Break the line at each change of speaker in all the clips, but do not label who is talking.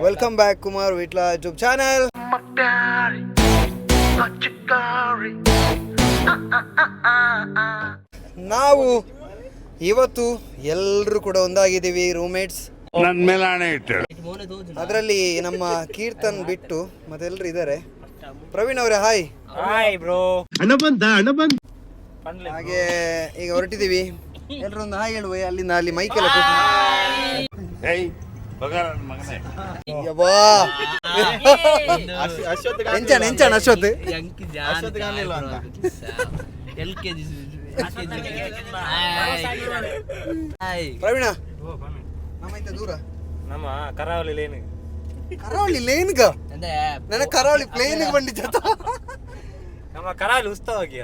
Welcome back Kumar Vitla YouTube channel. ನಾವು ಇವತ್ತು ಎಲ್ಲರೂ ಕೂಡ ಒಂದಾಗಿದ್ದೀವಿ, ರೂಮ್ಮೇಟ್ಸ್. ಅದರಲ್ಲಿ ನಮ್ಮ ಕೀರ್ತನ್ ಬಿಟ್ಟು ಮತ್ತೆಲ್ಲರೂ ಇದ್ದಾರೆ. ಪ್ರವೀಣ್ ಅವರೇ ಹಾಯ್. ಹಾಗೆ ಈಗ ಹೊರಟಿದ್ದೀವಿ. ಎಲ್ಲರೂ ಒಂದು ಹಾಯ್ ಹೇಳುವ. ಅಲ್ಲಿಂದ ಅಲ್ಲಿ ಮೈಕೆಲ್ಲ ಎಂಚಾಣ ಅಶ್ವತ್ ಪ್ರವೀಣ ನಮ್ಮ ದೂರ
ನಮ್ಮ ಕರಾವಳಿ ಲೇನ್
ಲೇನ್ಗ ನನ್ನ ಕರಾವಳಿ ಪ್ಲೇನ್ ಬಂದಿದ್ದ
ನಮ್ಮ ಕರಾವಳಿ ಉತ್ಸವಕ್ಕೆ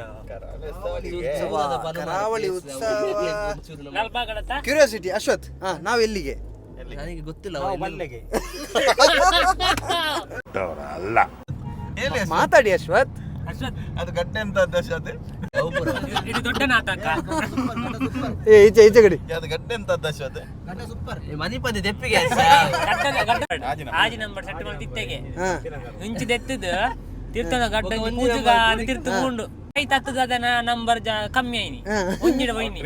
ಕರಾವಳಿ ಉತ್ಸವ ಕ್ಯೂರಿಯಾಸಿಟಿ. ಅಶ್ವತ್ ನಾವ್ ಎಲ್ಲಿಗೆ
ನನಗೆ ಗೊತ್ತಿಲ್ಲ.
ಅಲ್ಲ
ಮಾತಾಡಿ ಅಶ್ವತ್.
ಅದು ಗಡ್ಡೆ ಅಂತ ಅಶ್ವತ್.
ಇದು ದೊಡ್ಡ ನಾಟಕ.
ಈಚೆ ಕಡೆ
ಅದು ಗಡ್ಡೆ ಅಂತ ಅಶ್ವತ್.
ಮನಿಪದ ದೆಪ್ಪಿಗೆ
ಆಜಿ ನಂಬರ್ ಸೆಟ್ ಮಾಡಿ ತಿತ್ತೆಗೆ ಇಂಚಿ ದೆತ್ತದ ತೀರ್ಥನ ಗಡ್ಡ ಪೂಜೆಗ ತೀರ್ಥಗೊಂಡು ಕೈ ತತ್ತದ ಅದನ್ನ ನಂಬರ್ ಕಮ್ಮಿ ಆಯ್ನಿ ಒಂಜಿಡ ಬೈನಿ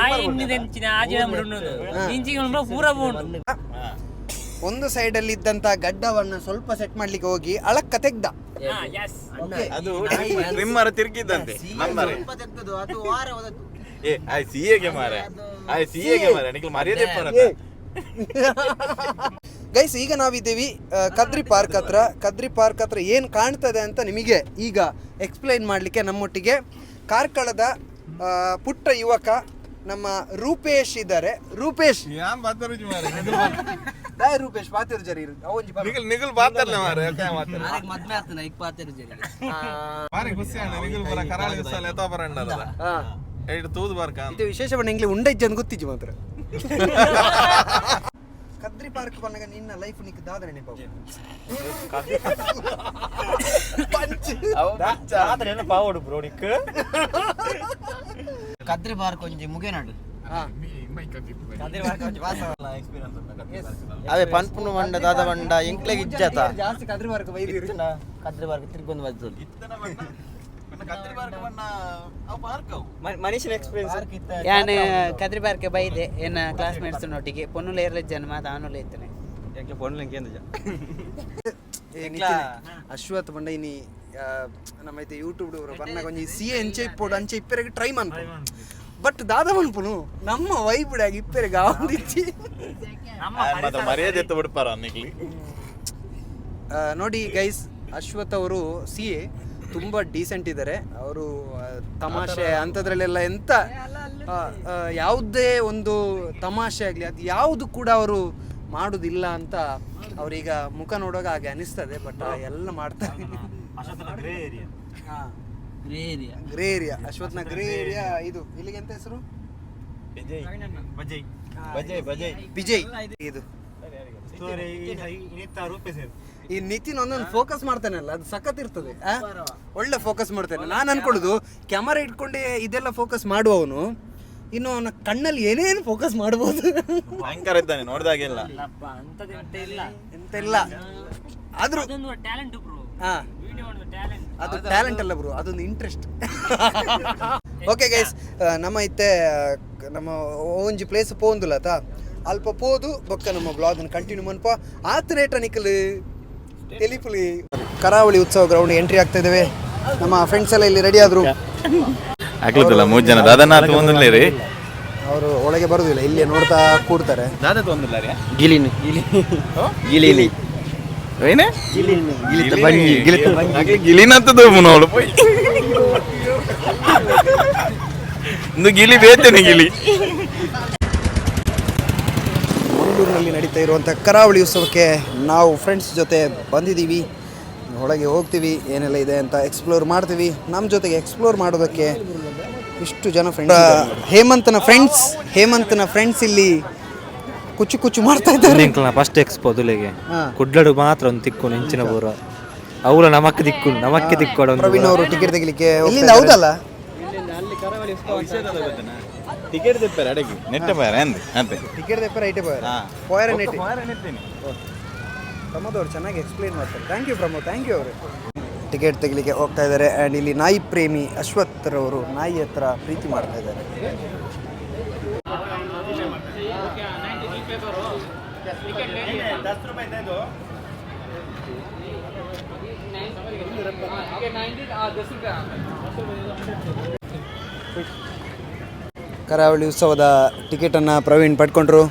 ಆ ಇನ್ನಿದ ಎಂಚಿನ ಆಜಿ ನಂಬರ್ ಉಣ್ಣದು ಇಂಚಿಗೆ ಪೂರ ಬೋಂಡು.
ಒಂದು ಸೈಡ್ ಅಲ್ಲಿ ಇದ್ದಂತ ಗಡ್ಡವನ್ನ ಸ್ವಲ್ಪ ಸೆಟ್ ಮಾಡ್ಲಿಕ್ಕೆ ಹೋಗಿ ಅಳಕ್ಕ ತೆಗ್ದ.
ಅದು ಟ್ರಿಮ್ಮರ್ ತಿರ್ಗಿದ್ದಂತೆ ನಂಬರ್ ಸಿಎಗೆ ಮಾರ ಸಿಎಗೆ ಮಾರ ನಿಖಿಲ್ ಮರ್ಯಾದೆ
ಗೈಸ್. ಈಗ ನಾವಿದ್ದೀವಿ ಕದ್ರಿ ಪಾರ್ಕ್ ಹತ್ರ. ಕದ್ರಿ ಪಾರ್ಕ್ ಹತ್ರ ಏನು ಕಾಣ್ತದೆ ಅಂತ ನಿಮಗೆ ಈಗ ಎಕ್ಸ್ಪ್ಲೈನ್ ಮಾಡಲಿಕ್ಕೆ ನಮ್ಮೊಟ್ಟಿಗೆ ಕಾರ್ಕಳದ ಪುಟ್ಟ ಯುವಕ ನಮ್ಮ ರೂಪೇಶ್ ಇದ್ದಾರೆ. ರೂಪೇಶ್ ರೂಪೇಶ್ ಪಾತಿರು ಜರಿ
ನಿಖಿಲ್ ಬಾತಲ್ಲ ಮಾರ
ಮದ್ಮೆ ಆಗ್ತಾನೆ ಈಗ ಪಾತೇರು ಜರಿ
ಮಾರಿ ಖುಷಿ ಅಣ್ಣ ನಿಖಿಲ್ ಬರ ಕರಾವಳಿ ಉತ್ಸವ ಎತ್ತ ಬರಂಡಲ್ಲ ಎರಡು ತೂದು ಬಾರ್ಕ
ಇದು ವಿಶೇಷ ಬಣ್ಣ ಇಂಗ್ಲಿ ಉಂಡೈಜ್ ಅಂತ ಗೊತ್ತಿಜ್ಜಿ ಮಾತ್ರ. ಕದ್ರಿ ಪಾರ್ಕ್ ಬಂದಾಗ ನಿನ್ನ ಲೈಫ್ ನಿಕ್ ದಾದ ನೆನಪು
ಕದ್ರಿ ಪಾರ್ಕ್ ಒಂಜಿ ಮುಗೆ ನಾಡು
ಅವೇ ಪನ್ಪುನು ಬಂಡ ದಾದ ಬಂಡ ಎಂಕ್ಲೆಗ್ ಇಜ್ಜತ ಜಾಸ್ತಿ ಕದ್ರಿ ಪಾರ್ಕ್ ಬೈದಿರಿ.
ಕದ್ರಿ ಪಾರ್ಕ್ ತಿರ್ಗೊಂದು ಬಜ್ಜಲ್
ಮನುಷ್ಯನ ಎಕ್ಸ್ಪೀರಿಯನ್ಸ್
ಯಾನ್ ಕದ್ರಿ ಪಾರ್ಕ್ ಬೈದೆ ಏನ ಕ್ಲಾಸ್ಮೇಟ್ಸ್ ನೊಟ್ಟಿಗೆ ಪೊನ್ನುಲ ಏರ್ಲ ಜನ ಮಾತ ಆನುಲ ಇತ್ತನೆ
ಯಾಕೆ ಪೊನ್ನುಲ ಕೇಂದ್ರ
ಅಶ್ವತ್ ಬಂಡ ಇನಿ ನಮ್ಮ ಐತೆ ಯೂಟ್ಯೂಬ್ ಬಂದಾಗ ಒಂಜಿ ಸಿಎ ಎಂಚೆ ಇಪ್ಪೋಡು ಅಂಚೆ ಇಪ್ಪೆರೆಗೆ ಟ್ರೈ ಮನ್ಪು ಬಟ್ ದಾದ ಮನ್ಪುನು ನಮ್ಮ ವೈಬಿಡಾಗಿ ಇಪ್ಪೆರೆಗೆ ಆವಂದಿಚ್ಚಿ
ಮರ್ಯಾದೆ ಎತ್ತ ಬಿಡ್ಪಾರ
ನೋಡಿ ಗೈಸ್, ಅಶ್ವತ್ ಅವರು ಸಿಎ ತುಂಬ ಡೀಸೆಂಟ್ ಇದ್ದಾರೆ. ಅವರು ತಮಾಷೆ ಅಂಥದ್ರಲ್ಲೆಲ್ಲ ಎಂತ ಯಾವುದೇ ಒಂದು ತಮಾಷೆ ಆಗಲಿ ಅದು ಯಾವುದು ಕೂಡ ಅವರು ಮಾಡೋದಿಲ್ಲ ಅಂತ ಅವರೀಗ ಮುಖ ನೋಡುವಾಗ ಹಾಗೆ ಅನಿಸ್ತದೆ. ಬಟ್ ಎಲ್ಲ ಮಾಡ್ತಾರೆ. ಗ್ರೇ ಏರಿಯಾ ಅಶ್ವತ್ನ ಗ್ರೇ ಏರಿಯಾ. ಇದು ಇಲ್ಲಿಗೆ ಎಂತ ಹೆಸರು? ವಿಜಯ್. ಇದು ಈ ನಿತಿನ್ ಒಂದೊಂದು ಫೋಕಸ್ ಮಾಡ್ತಾನಲ್ಲ ಅದು ಸಖತ್ ಇರ್ತದೆ. ಒಳ್ಳೆ ಫೋಕಸ್ ಮಾಡ್ತಾನೆ. ನಾನು ಅನ್ಕೊಳ್ಳೋದು ಕ್ಯಾಮರಾ ಇಟ್ಕೊಂಡೆ ಇದೆಲ್ಲ ಫೋಕಸ್ ಮಾಡುವವನು ಇನ್ನು ಅವನ ಕಣ್ಣಲ್ಲಿ ಏನೇನು ಫೋಕಸ್ ಮಾಡ್ಬೋದು.
ಭಯಂಕರ ಇದ್ದಾನೆ ನೋಡಿದಾಗೆಲ್ಲ.
ಎಂತೆಲ್ಲ ಆದ್ರೂ ಅದು ಟ್ಯಾಲೆಂಟ್ ಅಲ್ಲ ಬ್ರೋ, ಅದೊಂದು ಇಂಟ್ರೆಸ್ಟ್. ಓಕೆ ಗೈಸ್, ನಮ್ಮ ಇತ್ತೆ ನಮ್ಮ ಒಂಜಿ ಪ್ಲೇಸ್ ಪೋಂದುಲತ ಅಲ್ಪ ಪೋದು ಬೊಕ್ಕ ನಮ್ಮ ಬ್ಲಾಗ್ನ ಕಂಟಿನ್ಯೂ ಮನ್ಪ ಆತರೇಟ ನಿಖಲ್ ತೆಲಿಪುಲಿ. ಕರಾವಳಿ ಉತ್ಸವ ಗ್ರೌಂಡ್ ಎಂಟ್ರಿ ಆಗ್ತಾ ಇದ್ದೇವೆ. ನಮ್ಮ ಫ್ರೆಂಡ್ಸ್ ಎಲ್ಲ ಇಲ್ಲಿ ರೆಡಿ ಆದ್ರು.
ಆಗ್ಲಿಲ್ಲ 3 ಜನ ದಾದನಾಥ್ ಒಂದಿಲ್ಲ ರೀ,
ಅವರು ಒಳಗೆ ಬರುದಿಲ್ಲ, ಇಲ್ಲೇ ನೋಡ್ತಾ ಕೂಡ್ತಾರೆ.
ದಾದತ್ ಒಂದಿಲ್ಲ ರೀ
ಗಿಲಿನಿ ಗಿಲಿನಿ
ಏನೇ ಗಿಲಿನತ್ತದು ನೋಡು ಪೋಯ್ ಒಂದು ಗಿಲಿ ಬೇತೇನೆ ಗಿಲಿ.
ಮಂಗಳೂರಿನಲ್ಲಿ ನಡೀತಾ ಇರುವಂಥ ಕರಾವಳಿ ಉತ್ಸವಕ್ಕೆ ನಾವು ಫ್ರೆಂಡ್ಸ್ ಜೊತೆ ಬಂದಿದ್ದೀವಿ. ಒಳಗೆ ಹೋಗ್ತೀವಿ, ಏನೆಲ್ಲ ಇದೆ ಅಂತ ಎಕ್ಸ್ಪ್ಲೋರ್ ಮಾಡ್ತೀವಿ. ನಮ್ಮ ಜೊತೆಗೆ ಎಕ್ಸ್ಪ್ಲೋರ್ ಮಾಡೋದಕ್ಕೆ ಇಷ್ಟು ಜನ ಫ್ರೆಂಡ್ಸ್. ಹೇಮಂತನ ಫ್ರೆಂಡ್ಸ್ ಇಲ್ಲಿ ಕುಚ್ಚು ಕುಚ್ಚು ಮಾಡ್ತಾ ಇದ್ದಾರೆ.
ಫಸ್ಟ್ ಎಕ್ಸ್ಪೋ ದುಲೆಗೆ ಕುಡ್ಲಡು ಮಾತ್ರ ಒಂದು ತಿಕ್ಕು ನೆಂಚಿನ ಬೋರ ಅವಳ ನಮಕ್ಕೆ ತಿಕ್ಕೋಡ
ಪ್ರವೀಣ್ ಅವರು ಟಿಕೆಟ್ ತೆಗಿಲಿಕ್ಕೆ ಇಲ್ಲಿಂದ ಹೌದಲ್ಲ
ಟಿಕೆಟ್ ತೆಪ್ಪಾರೆ ಅಡಗಿ ನೆಟ್ಟ ಬಾರ ಅಂತೆ
ಟಿಕೆಟ್ ತೆಪ್ಪಾರೆ ಐಟೆ ಬಾರ ಪೋಯರ ನೆಟ್ಟಿ ಪ್ರಮೋದ್ ಅವರು ಚೆನ್ನಾಗಿ ಎಕ್ಸ್ಪ್ಲೈನ್ ಮಾಡ್ತಾರೆ. Thank you Pramod, thank you ಅವರು. ಟಿಕೆಟ್ ತೆಗಿಲಿಕ್ಕೆ ಹೋಗ್ತಾ ಇದ್ದಾರೆ. ಆ್ಯಂಡ್ ಇಲ್ಲಿ ನಾಯಿ ಪ್ರೇಮಿ ಅಶ್ವತ್ಥರವರು ನಾಯಿ ಹತ್ರ ಪ್ರೀತಿ ಮಾಡ್ತಾ ಇದ್ದಾರೆ. ಕರಾವಳಿ ಉತ್ಸವದ ಟಿಕೆಟನ್ನು ಪ್ರವೀಣ್ ಪಡ್ಕೊಂಡ್ರು.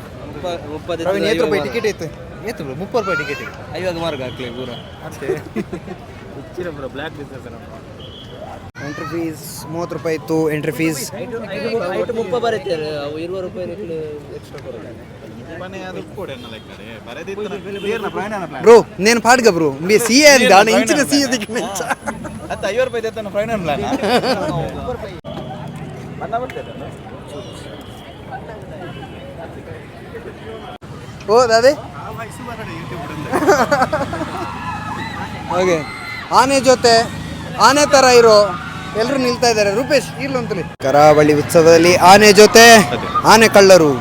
ಪ್ರವೀಣ್ ಎಷ್ಟು ರೂಪಾಯಿ ಟಿಕೆಟ್ ಇತ್ತು? ಎಷ್ಟು 30 ರೂಪಾಯಿ ಟಿಕೆಟ್
50 ಮಾರ್ಕ್ ಹಾಕ್ಲಿ ಪೂರ
ಎಂಟ್ರಿ ಫೀಸ್ 30 ರೂಪಾಯಿ ಇತ್ತು. ಎಂಟ್ರಿ ಫೀಸ್
30 ಬರೀತಾರೆ ಅವು 20 ರೂಪಾಯಿ ಎಕ್ಸ್ಟ್ರಾ ಕೊಡ್ತಾರೆ.
ಬ್ರೋ నేను పాడుగా బ్రో మీ సీఏ దాని ఇంచిన సీఏ దిక్కున
50 ರೂಪಾಯಿ ತೆತ್ತನ ಫೈನಲ್ ಪ್ಲಾನ್
ಓ ದಾದೆ ಓಕೆ ಆನೆ ಜೊತೆ ಆನೆ ತರ ಇರೋ ಎಲ್ಲರೂ ನಿಲ್ತಾ ಇದ್ದಾರೆ. ರೂಪೇಶ್ ಇಲ್ಲೊಂತಲಿ ಕರಾವಳಿ ಉತ್ಸವದಲ್ಲಿ ಆನೆ ಜೊತೆ ಆನೆ ಕಳ್ಳರು.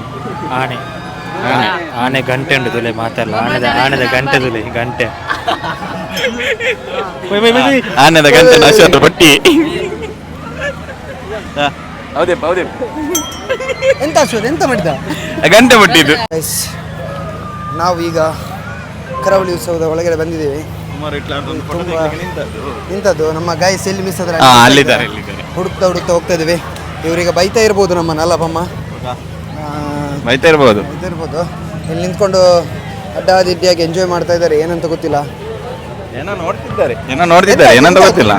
ಆನೆ ಆನೆ ಗಂಟೆ ಉಂಟು ತುಲೆ ಮಾತಲ್ಲ. ಆನೆದ ಗಂಟೆ ತುಲೆ ಗಂಟೆ
ಆನೆದ ಗಂಟೆ ಅಶ್ವತ್ಥ ಬಟ್ಟಿ. ಹೌದೇ
ಎಂತ ಅಶ್ವತ್ ಎಂತ ಮಾಡಿದ
ಗಂಟೆ ಬಟ್ಟಿದ್ದು.
ನಾವು ಈಗ ಕರಾವಳಿ ಉತ್ಸವದ ಒಳಗಡೆ ಬಂದಿದ್ದೇವೆ. ನಿಂತದ್ದು ನಮ್ಮ ಗಾಯಸ್ ಎಲ್ಲಿ ಮಿಸ್ ಆದ್ರೆ ಹುಡುಕ್ತಾ ಹೋಗ್ತಾ ಇದ್ದೇವೆ. ಇವರಿಗೆ ಬೈತಾ ಇರ್ಬೋದು ನಮ್ಮನ್ನ ಅಲ್ಲಪ್ಪಮ್ಮ,
ಬೈತಾ ಇರ್ಬೋದು.
ಇಲ್ಲಿ ನಿಂತ್ಕೊಂಡು ಅಡ್ಡಾದಿಡ್ಡಿಯಾಗಿ ಎಂಜಾಯ್ ಮಾಡ್ತಾ ಇದ್ದಾರೆ. ಏನಂತ ಗೊತ್ತಿಲ್ಲ,
ಏನೋ ನೋಡ್ತಿದ್ದಾರೆ ಏನಂತ ಗೊತ್ತಿಲ್ಲ.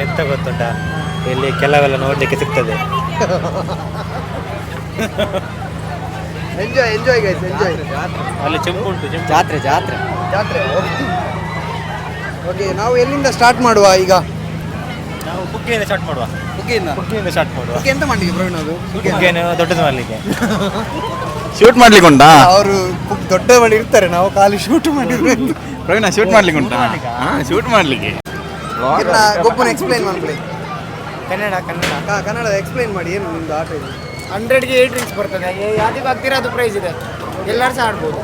ಎಂತ ಗೊತ್ತುಂಟ, ಇಲ್ಲಿ ಕೆಲವೆಲ್ಲ ನೋಡ್ಲಿಕ್ಕೆ ಸಿಗ್ತದೆ.
Enjoy guys enjoy.
ಅಲ್ಲಿ ಚೆಂಪು ಉಂಟು,
ಜಾತ್ರೆ
ಓಕೆ, ನಾವು ಎಲ್ಲಿಂದ ಸ್ಟಾರ್ಟ್ ಮಾಡುವ ಈಗ?
ನಾವು ಬುಗ್ಗೆಯಿಂದ ಸ್ಟಾರ್ಟ್ ಮಾಡುವ. ಬುಗ್ಗೆಯಿಂದ ಸ್ಟಾರ್ಟ್ ಮಾಡುವ.
ಬುಗ್ಗೆ ಎಂತ ಮಾಡ್ಲಿಕ್ಕೆ ಪ್ರವೀಣ್? ಅದು
ಬುಗ್ಗೆಯನ್ನು ದೊಡ್ಡದು ಮಾಡ್ಲಿಕ್ಕೆ,
ಶೂಟ್ ಮಾಡ್ಲಿಕ್ಕೆ ಉಂಟಾ?
ಅವರು ದೊಡ್ಡ ಮಾಡಿ ಇರ್ತಾರೆ, ನಾವು ಖಾಲಿ ಶೂಟ್ ಮಾಡಿರ್ಬೇಕು.
ಪ್ರವೀಣ ಶೂಟ್ ಮಾಡ್ಲಿಕ್ಕೆ ಉಂಟಾ? ಶೂಟ್ ಮಾಡ್ಲಿಕ್ಕೆ
ಗೊಬ್ಬನ ಎಕ್ಸ್ಪ್ಲೈನ್ ಮಾಡ್ಬಿಡಿ.
ಕನ್ನಡ
ಎಕ್ಸ್ಪ್ಲೈನ್ ಮಾಡಿ. ಏನು ನಿಮ್ದು ಆಟ ಇದೆ?
100ಗೆ 8 ರಿಂಗ್ಸ್ ಬರ್ತದೆ. ಯಾವ್ದಕ್ಕೆ ಆಗ್ತೀರಾ ಅದು ಪ್ರೈಸ್ ಇದೆ, ಎಲ್ಲರೂ ಸಹ ಆಡ್ಬೋದು.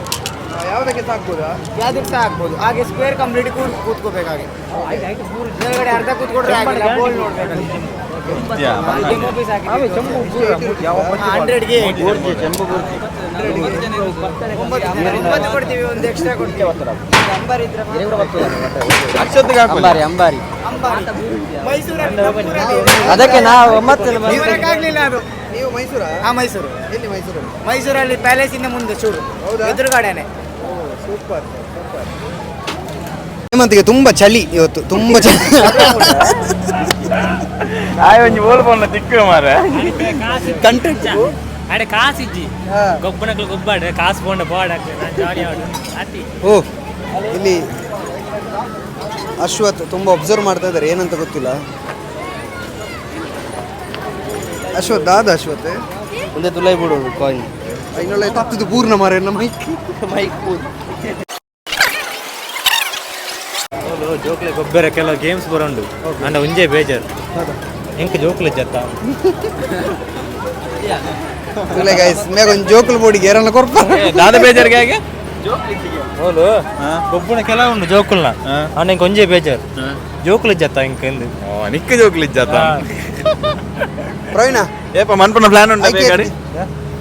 ಯಾವುದಕ್ಕೆ ಸಾಕ್ಬೋದಾ?
ಯಾವ್ದಕ್ಕೆ ಸಹ ಆಗ್ಬೋದು. ಹಾಗೆ ಸ್ಕ್ವೇರ್ ಕಂಪ್ಲೀಟ್ ಕೂತ್ಕೋಬೇಕಾಗಿ, ಮೇಲ್ಗಡೆ ಅರ್ಧ ಕೂತ್ಕೊಂಡ್ರೆ ಆಗಿಲ್ಲ, ಬೋಲ್ ನೋಡ್ಬೇಕು. 100ಗೆ 9 ಕೊಡ್ತೀವಿ, ಒಂದು ಎಕ್ಸ್ಟ್ರಾ ಕೊಡ್ತೀವಿ.
ಅಂಬಾರಿ
ಮೈಸೂರಲ್ಲಿ
ಅದಕ್ಕೆ ನಾವು
ಆಗ್ಲಿಲ್ಲ ಅದು.
ನೀವು ಮೈಸೂರಾ?
ಮೈಸೂರು.
ಎಲ್ಲಿ ಮೈಸೂರಲ್ಲಿ?
ಮೈಸೂರಲ್ಲಿ ಪ್ಯಾಲೇಸಿಂದ ಮುಂದೆ ಚೂರು ಎದುರುಗಡೆನೆ.
ಸೂಪರ್. ಹೇಮಂತ್ಗೆ ತುಂಬಾ ಚಳಿ ಇವತ್ತು, ತುಂಬಾ ಚಳಿ. ಕಂಟೆಂಟ್
ಅಡೆ ಕಾಸಿಜ್ಜಿ ಗೊಬ್ಬನಕ್ಲು ಗೊಬ್ಬಾಡ್ರೆ ಕಾಸು ಬೋಂಡ ಬಾಡ್ ಜಾಲಿ ಅತಿ.
ಓ, ಇಲ್ಲಿ ಅಶ್ವಥ್ ತುಂಬ ಅಬ್ಸರ್ವ್ ಮಾಡ್ತಾ ಇದ್ದಾರೆ, ಏನಂತ ಗೊತ್ತಿಲ್ಲ. ಅಶ್ವಥ್ ಅಶ್ವಥ್
ಒಂದೇ ತುಲೈ ಬಿಡೋದು ಕಾಯಿನ್
ಇನ್ನೊಳ್ಳೆ ತಪ್ಪಿದ್ದು ಪೂರ್ಣ ಮಾರ ಮೈಕ್
ಜೋಕ್ಲೆ ಗೊಬ್ಬರ ಕೆಲವು ಗೇಮ್ಸ್ ಬರೋಂಡು ಅಂಡ ಒಂಜೇ ಬೇಜಾರು ಎಂಕ ಜೋಕ್ಲೆ ಜತ್ತ
ಇಲ್ಲ ಗೈಸ್ ಮೇಗ ಒಂದು ಜೋಕುಲು ಬೋಡಿಗೆ ಏರನ್ನ ಕೊರ್ಪ
ದಾದ ಬೇಜಾರ್ಗೆ ಹಾಗೆ
ಹೋಲು ಗೊಬ್ಬನ ಕೆಲವು ಉಂಡು ಜೋಕುಲ್ನ ಅವನ ಇಂಕ ಒಂಜೇ ಬೇಜಾರು ಜೋಕುಲು ಜತ್ತ ಇಂಕ ಎಂದು
ನಿಕ್ಕ ಜೋಕ್ಲಿ ಜತ್ತ
ಪ್ರವೀಣ
ಏಪ ಮನ್ಪನ ಪ್ಲಾನ್ ಉಂಟಾ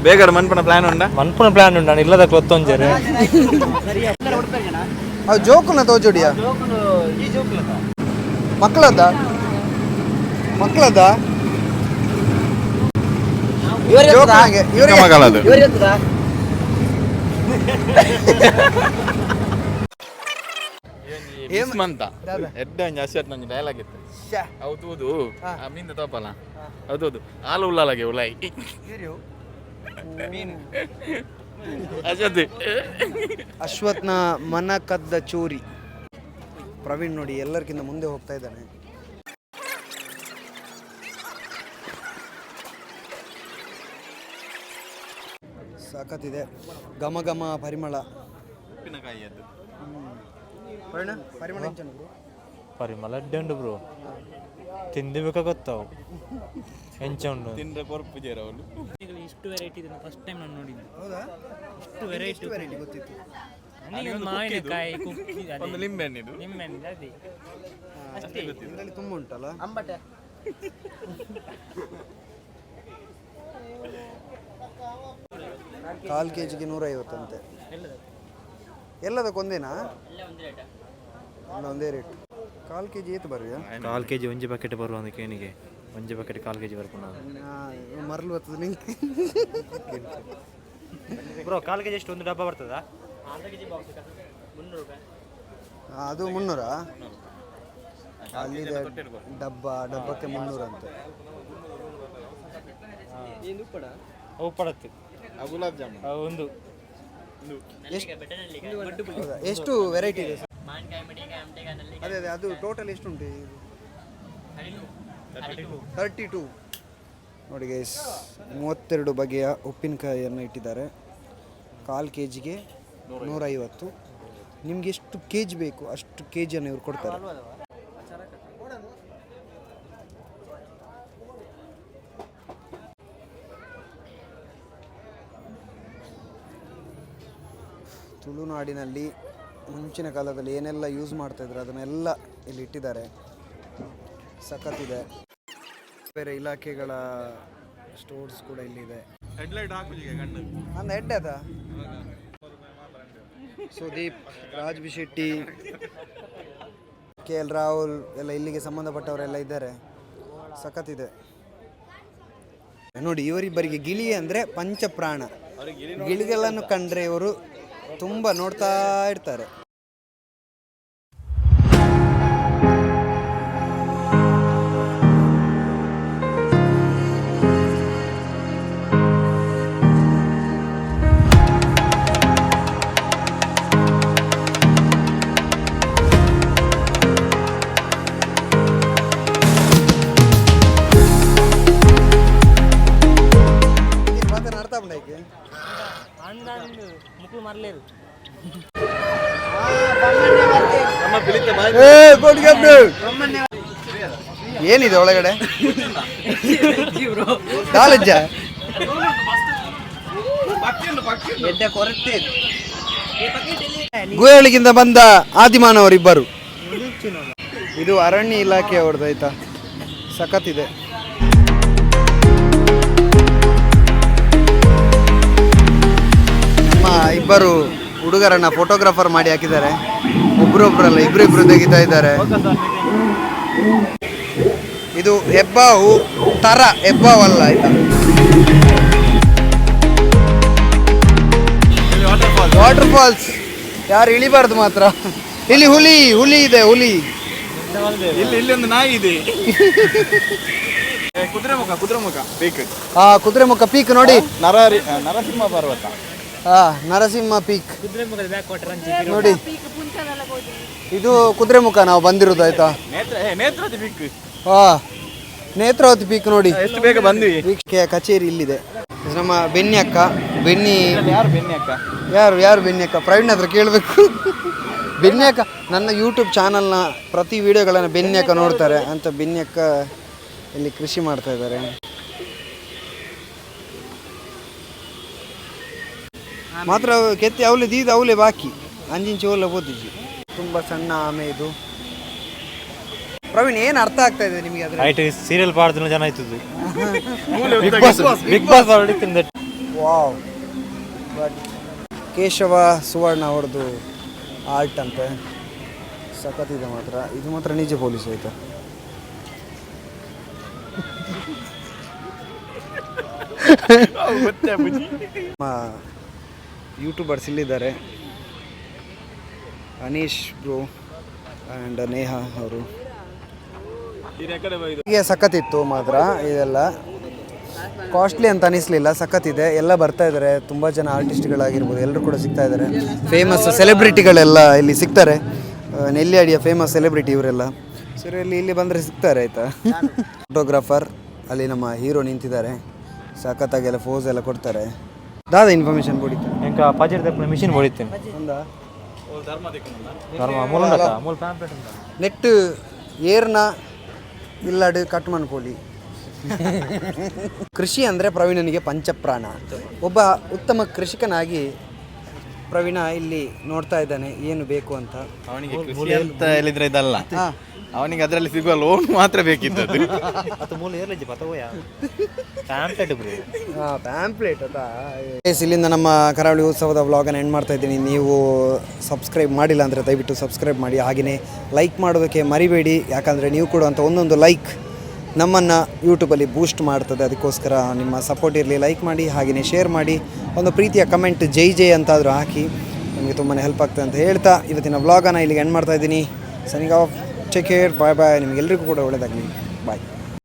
ಬೇಗಾಡ ಮನ್ಪನ ಪ್ಲಾನ್ ಉಂಟಾ?
ಮನ್ಪುನ ಪ್ಲಾನ್ ಉಂಟು ಇಲ್ಲದ ಕ್ಲೊತ್ತೊಂಜರು
ಅವು ಜೋಕುಲ್ನ ತೋಜೋಡಿಯಾ ಮಕ್ಕಳದ್ದ
ಮಗಳದು ಹೇಮಂತ ಎಡ್ಡ ಅಶ್ವತ್ ನಂಗೆ ಡೈಲಾಗ್ ಇತ್ತು ಹೌದು ಮೀನ್ ತಪ್ಪಲ್ಲ ಹೌದು ಹಾಲು ಉಳ್ಳಾಲಗೆ ಉಲಾಯಿ
ಅಶ್ವತ್ನ ಮನ ಕದ್ದ ಚೋರಿ. ಪ್ರವೀಣ್ ನೋಡಿ ಎಲ್ಲರಿಗಿಂತ ಮುಂದೆ ಹೋಗ್ತಾ ಇದ್ದಾನೆ. ಸಾಕತ್ತಿದೆ, ಘಮ ಘಮ ಪರಿಮಳ.
ಉಪ್ಪಿನಕಾಯಿ ಅದು
ಪರಿಮಳ
ಪರಿಮಳ ಅಡ್ಡೆ ಉಂಡು ಬ್ರೋ ತಿಂದಿಬೇಕ ಗೊತ್ತಾವು ಎಂಚ ಉಂಡು
ತಿಂದ್ರೆ ಕೊರ್ಪು ಜೇರ ಅವಳು
ಇಷ್ಟು ವೆರೈಟಿ ಇದನ್ನು ಫಸ್ಟ್ ಟೈಮ್ ನಾನು ನೋಡಿದ್ದು.
ಹೌದಾ?
ಇಷ್ಟು ವೆರೈಟಿ
ವೆರೈಟಿ ಗೊತ್ತಿತ್ತು.
ನನಗೆ ಒಂದು ಮಾವಿನಕಾಯಿ ಕುಕ್ಕಿ
ಒಂದು ಲಿಂಬೆಹಣ್ಣಿದು
ನಿಮ್ಮೆಣ್ಣಿದೆ ಅದೇ ಅಷ್ಟೇ.
ಇದರಲ್ಲಿ ತುಂಬ ಉಂಟಲ್ಲ.
ಅಂಬಟೆ
ಕಾಲು ಕೆ ಜಿಗೆ 150 ಅಂತೆ. ಎಲ್ಲದಕ್ಕೊಂದೇನಾ? ಎಲ್ಲ ಒಂದೇ ರೇಟ್. ಕಾಲು ಕೆ ಜಿ ಏತು ಬರುತ್ತಾ?
ಕಾಲು ಕೆ ಜಿ ಒಂಜಿ ಬಕೆಟ್ ಬರುವ ಒಂದು ಕೇನಿಗೆ ಒಂಜಿ ಬಕೆಟ್ ಕಾಲು ಕೆ ಜಿ ಬರ್ಕೊಂಡು
ಮರಳು ಬರ್ತದೆ ನಿಂಗೆ.
ಬ್ರೋ ಕಾಲು ಕೆ ಜಿ ಎಷ್ಟು ಒಂದು ಡಬ್ಬ ಬರ್ತದಾ?
ಅದು 300. ಅಲ್ಲಿದೆ ಡಬ್ಬಕ್ಕೆ 300 ಅಂತೆ.
ಅವು ಪಡತ್ತೆ
ಗುಲಾಬ್ ಜಾಮೂನ್
ಒಂದು
ಎಷ್ಟು ವೆರೈಟಿ ಇದೆ? ಅದೇ ಅದು ಟೋಟಲ್ ಎಷ್ಟು ಉಂಟು? 32 ನೋಡಿ ಗೈಸ್, 32 ಬಗೆಯ ಉಪ್ಪಿನಕಾಯಿಯನ್ನು ಇಟ್ಟಿದ್ದಾರೆ. ಕಾಲು ಕೆ ಜಿಗೆ 150. ನಿಮ್ಗೆ ಎಷ್ಟು ಕೆ ಜಿ ಬೇಕು ಅಷ್ಟು ಕೆ ಜಿಯನ್ನು ಇವ್ರು ಕೊಡ್ತಾರೆ. ತುಳುನಾಡಿನಲ್ಲಿ ಮುಂಚಿನ ಕಾಲದಲ್ಲಿ ಏನೆಲ್ಲ ಯೂಸ್ ಮಾಡ್ತಾಯಿದ್ರು ಅದನ್ನೆಲ್ಲ ಇಲ್ಲಿ ಇಟ್ಟಿದ್ದಾರೆ. ಸಖತ್ತಿದೆ. ಬೇರೆ ಇಲಾಖೆಗಳ ಸ್ಟೋರ್ಸ್ ಕೂಡ ಇಲ್ಲಿದೆ.
ಹೆಡ್ಲೈಟ್ ಹಾಕುಜಿಗೆ ಗಂಡು
ಅಂದ ಹೆಡ್ ಅದ ಸುದೀಪ್, ರಾಜ್ ಬಿ ಶೆಟ್ಟಿ, KL ರಾಹುಲ್ ಎಲ್ಲ ಇಲ್ಲಿಗೆ ಸಂಬಂಧಪಟ್ಟವರೆಲ್ಲ ಇದ್ದಾರೆ. ಸಖತ್ತಿದೆ ನೋಡಿ. ಇವರಿಬ್ಬರಿಗೆ ಗಿಳಿ ಅಂದರೆ ಪಂಚಪ್ರಾಣ. ಗಿಳಿಗಳನ್ನು ಕಂಡ್ರೆ ಇವರು ತುಂಬ ನೋಡ್ತಾ ಇರ್ತಾರೆ. ಅರ್ಥ ಬಂದೈಕೆ
ಅಂದಂದು ಮುಕ್ಳು ಮರಲೇರು
ಏನಿದೆ ಒಳಗಡೆ? ಕಾಲೇಜ ಗುಹೆಗಳಿಗಿಂದ ಬಂದ ಆದಿಮಾನವರಿಬ್ಬರು. ಇದು ಅರಣ್ಯ ಇಲಾಖೆಯವ್ರದ್ದು ಆಯ್ತಾ. ಸಖತ್ತಿದೆ. ನಮ್ಮ ಇಬ್ಬರು ಹುಡುಗರನ್ನ ಫೋಟೋಗ್ರಾಫರ್ ಮಾಡಿ ಹಾಕಿದ್ದಾರೆ. ಒಬ್ರೊಬ್ರಲ್ಲ ಇಬ್ರಿಬ್ರು ತೆಗಿತಾ ಇದ್ದಾರೆ. ಇದು ಹೆಬ್ಬಾವು ತರ ಹೆಬ್ಬಾವಲ್ಲ ಆಯ್ತಾ. ವಾಟರ್ ಫಾಲ್ಸ್ ಯಾರು ಇಳಿಬಾರ್ದು ಮಾತ್ರ. ಇಲ್ಲಿ ಹುಲಿ ಇದೆ. ಹುಲಿ
ಇಲ್ಲಿ ಒಂದು ನಾಯಿ ಇದೆ. ಕುದುರೆಮುಖ ಪೀಕ್.
ಕುದುರೆಮುಖ ಪೀಕ್ ನೋಡಿ.
ನರಸಿಂಹ ಪರ್ವತ.
ನರಸಿಂಹ ಪೀಕ್
ಕುದುರೆಮುಖದ ಬ್ಯಾಕ್ ವಾಟರ್
ನೋಡಿ. ಇದು ಕುದುರೆಮುಖ ನಾವು ಬಂದಿರೋದು ಆಯ್ತಾ.
ನೇತ್ರಾವತಿ ಪೀಕ್.
ನೇತ್ರಾವತಿ ಪೀಕ್ ನೋಡಿ.
ಎಷ್ಟು ಬೇಗ ಬಂದ್ವಿ.
ವೀಕ್ಷೆಯ ಕಚೇರಿ ಇಲ್ಲಿದೆ. ನಮ್ಮ ಬೆನ್ನಿ ಅಕ್ಕ.
ಯಾರು ಬೆನ್ನಿ ಅಕ್ಕ?
ಯಾರು ಬೆನ್ನಿ ಅಕ್ಕ? ಪ್ರವೀಣ್ ಹತ್ರ ಕೇಳಬೇಕು. ಬೆನ್ನಿ ಅಕ್ಕ ನನ್ನ ಯೂಟ್ಯೂಬ್ ಚಾನಲ್ನ ಪ್ರತಿ ವಿಡಿಯೋಗಳನ್ನು ಬೆನ್ನಿ ಅಕ್ಕ ನೋಡ್ತಾರೆ ಅಂತ. ಬೆನ್ನಿ ಅಕ್ಕ ಇಲ್ಲಿ ಕೃಷಿ ಮಾಡ್ತಾ ಇದ್ದಾರೆ. ಮಾತ್ರ ಕೆತ್ತಿ ಅವಲೆ ದೀದ ಅವಲೆ ಬಾಕಿ ಅಂಜಿಂಚಿ ಓಲ್ಲ ಓದಿಜಿ. ತುಂಬ ಸಣ್ಣ ಆಮೆ ಇದು. ಪ್ರವೀಣ್ ಏನು ಅರ್ಥ ಆಗ್ತಾ ಇದೆ ನಿಮಗೆ? ಅದ್ರ
ಸೀರಿಯಲ್ ಪಾಡ್ದು ಜನ ಆಯ್ತದ್ದು. Bigg Boss
wow. But Keshava Suvarna ಅವ್ರದ್ದು ಆರ್ಟ್ ಅಂತೆ. ಸಖತ್ತಿದೆ ಮಾತ್ರ. ಇದು ಮಾತ್ರ ನಿಜ ಪೊಲೀಸ್ ಆಯ್ತಾ. ಯೂಟ್ಯೂಬರ್ಸ್ ಇಲ್ಲಿದ್ದಾರೆ. ಅನೀಶ್ ಬ್ರೋ ಆ್ಯಂಡ್ ನೇಹಾ ಅವರು. ಹೀಗೆ ಸಖತ್ತಿತ್ತು ಮಾತ್ರ. ಇದೆಲ್ಲ ಕಾಸ್ಟ್ಲಿ ಅಂತ ಅನಿಸ್ಲಿಲ್ಲ. ಸಖತ್ತಿದೆ. ಎಲ್ಲ ಬರ್ತಾ ಇದ್ದಾರೆ. ತುಂಬ ಜನ ಆರ್ಟಿಸ್ಟ್ಗಳಾಗಿರ್ಬೋದು ಎಲ್ಲರೂ ಕೂಡ ಸಿಗ್ತಾ ಇದ್ದಾರೆ. ಫೇಮಸ್ ಸೆಲೆಬ್ರಿಟಿಗಳೆಲ್ಲ ಇಲ್ಲಿ ಸಿಗ್ತಾರೆ. ನೆಲ್ಲಿಯಾಡಿಯ ಫೇಮಸ್ ಸೆಲೆಬ್ರಿಟಿ ಇವರೆಲ್ಲ. ಸರಿ ಇಲ್ಲಿ ಬಂದರೆ ಸಿಗ್ತಾರೆ ಆಯಿತಾ. ಫೋಟೋಗ್ರಾಫರ್ ಅಲ್ಲಿ ನಮ್ಮ ಹೀರೋ ನಿಂತಿದ್ದಾರೆ. ಸಖತ್ತಾಗಿ ಎಲ್ಲ ಫೋಸ್ ಎಲ್ಲ ಕೊಡ್ತಾರೆ. ದಾದ ಇನ್ಫಾರ್ಮೇಶನ್ ಕೊಡಿತ್ತು
ಎಂಕ ಪಜರ್ ಮಿಷಿನ್ ಹೊಡಿತೇನೆ
ಒಂದಾ ನೆಟ್ಟು ಏರ್ನ ಇಲ್ಲಡು ಕಟ್ಮನ್ ಪೋಲಿ. ಕೃಷಿ ಅಂದರೆ ಪ್ರವೀಣನಿಗೆ ಪಂಚಪ್ರಾಣ. ಒಬ್ಬ ಉತ್ತಮ ಕೃಷಿಕನಾಗಿ ಪ್ರವೀಣ ಇಲ್ಲಿ ನೋಡ್ತಾ ಇದ್ದಾನೆ ಏನು ಬೇಕು ಅಂತ.
ಅವನಿಗೆ ಕೃಷಿ ಅಂತ ಹೇಳಿದ್ರೆ ಇದಲ್ಲ, ಅವನಿಗೆ ಅದರಲ್ಲಿ ಸಿಗುವ ಲೋನ್ ಮಾತ್ರ ಬೇಕಿದ್ದದು.
ಪ್ಯಾಂಪ್ಲೇಟ್ ಇಲ್ಲಿಂದ ನಮ್ಮ ಕರಾವಳಿ ಉತ್ಸವದ ವ್ಲಾಗನ್ನು ಎಂಡ್ ಮಾಡ್ತಾ ಇದ್ದೀನಿ. ನೀವು ಸಬ್ಸ್ಕ್ರೈಬ್ ಮಾಡಿಲ್ಲ ಅಂದರೆ ದಯವಿಟ್ಟು ಸಬ್ಸ್ಕ್ರೈಬ್ ಮಾಡಿ, ಹಾಗೆಯೇ ಲೈಕ್ ಮಾಡೋದಕ್ಕೆ ಮರಿಬೇಡಿ. ಯಾಕಂದರೆ ನೀವು ಕೊಡುವಂಥ ಒಂದೊಂದು ಲೈಕ್ ನಮ್ಮನ್ನು ಯೂಟ್ಯೂಬಲ್ಲಿ ಬೂಸ್ಟ್ ಮಾಡ್ತದೆ. ಅದಕ್ಕೋಸ್ಕರ ನಿಮ್ಮ ಸಪೋರ್ಟ್ ಇರಲಿ, ಲೈಕ್ ಮಾಡಿ, ಹಾಗೆಯೇ ಶೇರ್ ಮಾಡಿ, ಒಂದು ಪ್ರೀತಿಯ ಕಮೆಂಟ್ ಜೈ ಜೈ ಅಂತಾದರೂ ಹಾಕಿ, ನಮಗೆ ತುಂಬಾ ಹೆಲ್ಪ್ ಆಗ್ತದೆ ಅಂತ ಹೇಳ್ತಾ ಇವತ್ತಿನ ವ್ಲಾಗನ್ನು ಇಲ್ಲಿಗೆ ಎಂಡ್ ಮಾಡ್ತಾ ಇದ್ದೀನಿ. ಸನಿಂಗ್ ಆಫ್, ಟೇಕ್ ಕೇರ್, ಬಾಯ್ ಬಾಯ್. ನಿಮಗೆಲ್ಲರಿಗೂ ಕೂಡ ಒಳ್ಳೆಯದಾಗಲಿ, ಬಾಯ್.